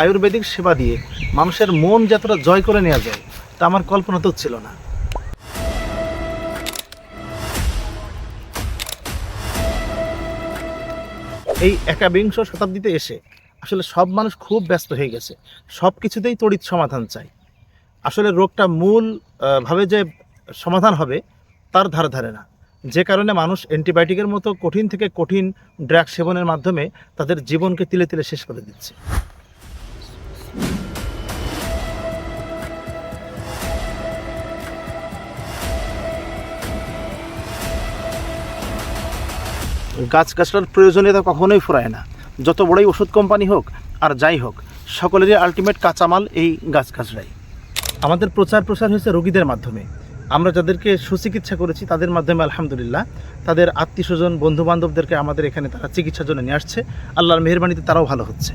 আয়ুর্বেদিক সেবা দিয়ে মানুষের মন যতটা জয় করে নেওয়া যায় তা আমার কল্পনাতেও ছিল না। এই একবিংশ শতাব্দীতে এসে আসলে সব মানুষ খুব ব্যস্ত হয়ে গেছে, সব কিছুতেই তড়িৎ সমাধান চাই। আসলে রোগটা মূল ভাবে যে সমাধান হবে তার ধারে ধারে না, যে কারণে মানুষ অ্যান্টিবায়োটিকের মতো কঠিন থেকে কঠিন ড্রাগ সেবনের মাধ্যমে তাদের জীবনকে তিলে তিলে শেষ করে দিচ্ছে। গাছগাছলার প্রয়োজনীয়তা কখনোই ফুরায় না, যত বড়ই ওষুধ কোম্পানি হোক আর যাই হোক, সকলেরই আলটিমেট কাঁচামাল এই গাছগাছরাই। আমাদের প্রচার হয়েছে রোগীদের মাধ্যমে। আমরা যাদেরকে সুচিকিৎসা করেছি তাদের মাধ্যমে আলহামদুলিল্লাহ তাদের আত্মীয় স্বজন বন্ধু বান্ধবদেরকে আমাদের এখানে তারা চিকিৎসার জন্য নিয়ে আসছে। আল্লাহর মেহেরবানিতে তারাও ভালো হচ্ছে।